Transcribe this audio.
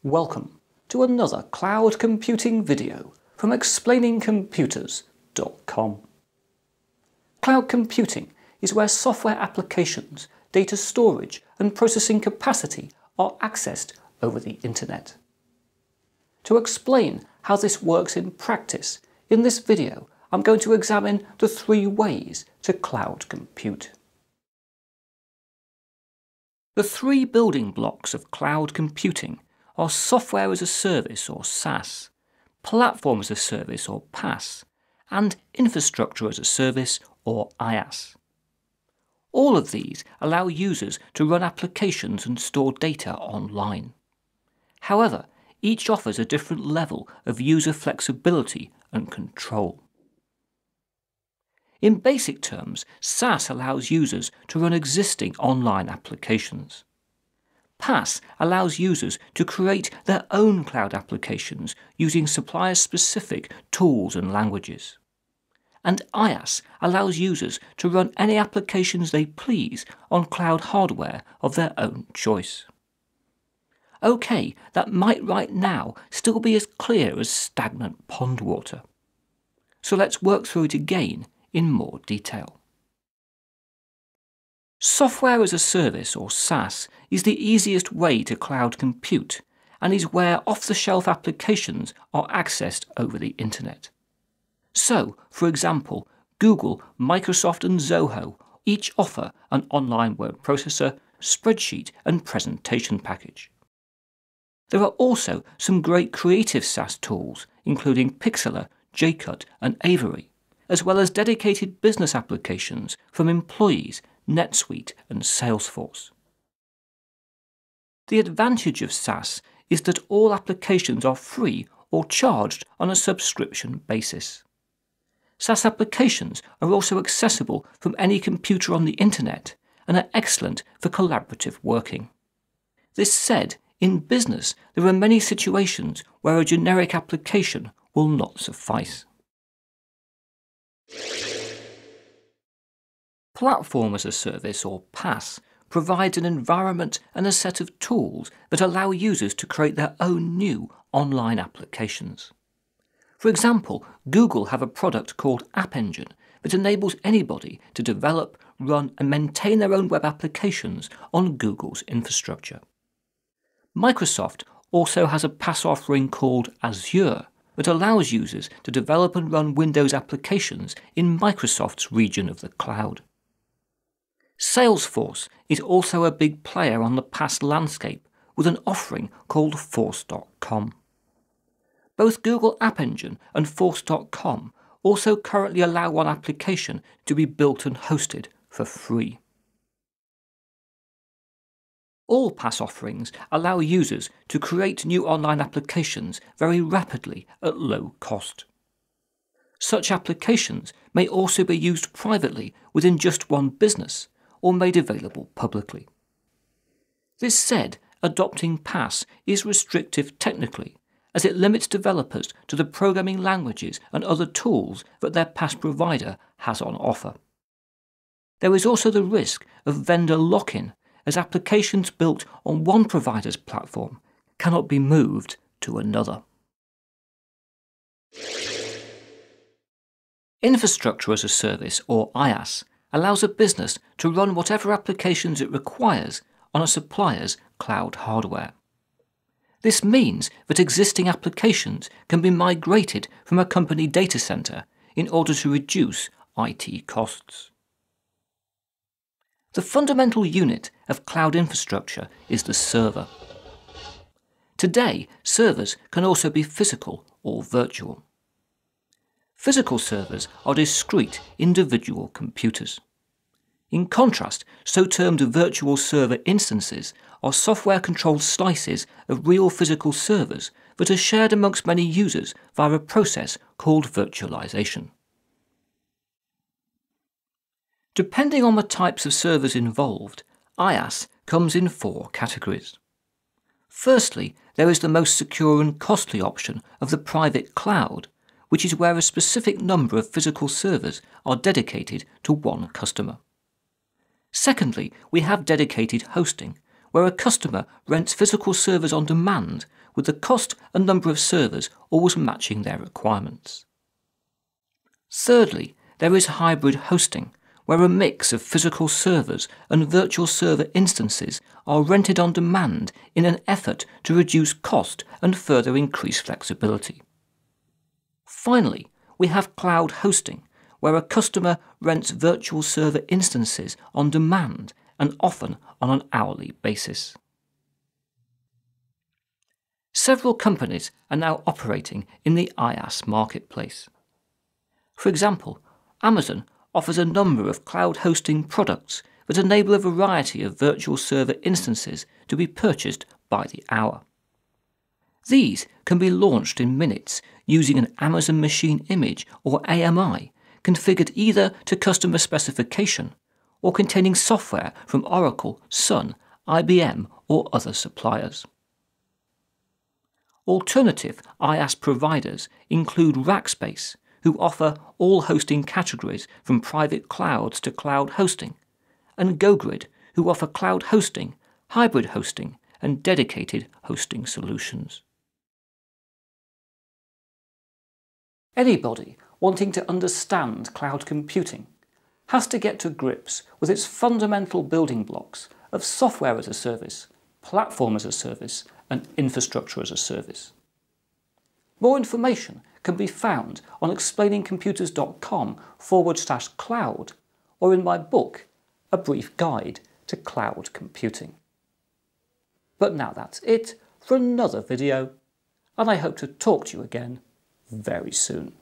Welcome to another cloud computing video from explainingcomputers.com. Cloud computing is where software applications, data storage and processing capacity are accessed over the internet. To explain how this works in practice, in this video I'm going to examine the 3 ways to cloud compute. The 3 building blocks of cloud computing are software as a service or SaaS, platform as a service or PaaS, and infrastructure as a service or IaaS. All of these allow users to run applications and store data online. However, each offers a different level of user flexibility and control. In basic terms, SaaS allows users to run existing online applications. PaaS allows users to create their own cloud applications using supplier-specific tools and languages. And IaaS allows users to run any applications they please on cloud hardware of their own choice. OK, that might right now still be as clear as stagnant pond water. So let's work through it again in more detail. Software as a service or SaaS is the easiest way to cloud compute and is where off-the-shelf applications are accessed over the internet. So, for example, Google, Microsoft and Zoho each offer an online word processor, spreadsheet and presentation package. There are also some great creative SaaS tools including Pixlr, Jcut and Avery, as well as dedicated business applications from employees, NetSuite and Salesforce. The advantage of SaaS is that all applications are free or charged on a subscription basis. SaaS applications are also accessible from any computer on the internet and are excellent for collaborative working. This said, in business there are many situations where a generic application will not suffice. Platform as a service or PaaS provides an environment and a set of tools that allow users to create their own new online applications. For example, Google have a product called App Engine that enables anybody to develop, run and maintain their own web applications on Google's infrastructure. Microsoft also has a PaaS offering called Azure that allows users to develop and run Windows applications in Microsoft's region of the cloud. Salesforce is also a big player on the PaaS landscape with an offering called Force.com. Both Google App Engine and Force.com also currently allow one application to be built and hosted for free. All PaaS offerings allow users to create new online applications very rapidly at low cost. Such applications may also be used privately within just one business, or made available publicly. This said, adopting PaaS is restrictive technically, as it limits developers to the programming languages and other tools that their PaaS provider has on offer. There is also the risk of vendor lock-in, as applications built on one provider's platform cannot be moved to another. Infrastructure as a service, or IaaS, allows a business to run whatever applications it requires on a supplier's cloud hardware. This means that existing applications can be migrated from a company data center in order to reduce IT costs. The fundamental unit of cloud infrastructure is the server. Today, servers can also be physical or virtual. Physical servers are discrete individual computers. In contrast, so-termed virtual server instances are software-controlled slices of real physical servers that are shared amongst many users via a process called virtualization. Depending on the types of servers involved, IaaS comes in 4 categories. Firstly, there is the most secure and costly option of the private cloud, which is where a specific number of physical servers are dedicated to one customer. Secondly, we have dedicated hosting, where a customer rents physical servers on demand with the cost and number of servers always matching their requirements. Thirdly, there is hybrid hosting, where a mix of physical servers and virtual server instances are rented on demand in an effort to reduce cost and further increase flexibility. Finally, we have cloud hosting, where a customer rents virtual server instances on demand and often on an hourly basis. Several companies are now operating in the IaaS marketplace. For example, Amazon offers a number of cloud hosting products that enable a variety of virtual server instances to be purchased by the hour. These can be launched in minutes using an Amazon Machine Image or AMI, configured either to customer specification or containing software from Oracle, Sun, IBM or other suppliers. Alternative IaaS providers include Rackspace, who offer all hosting categories from private clouds to cloud hosting, and GoGrid, who offer cloud hosting, hybrid hosting, and dedicated hosting solutions. Anybody wanting to understand cloud computing has to get to grips with its fundamental building blocks of software as a service, platform as a service, and infrastructure as a service. More information can be found on explainingcomputers.com/cloud or in my book, A Brief Guide to Cloud Computing. But now that's it for another video, and I hope to talk to you again very soon.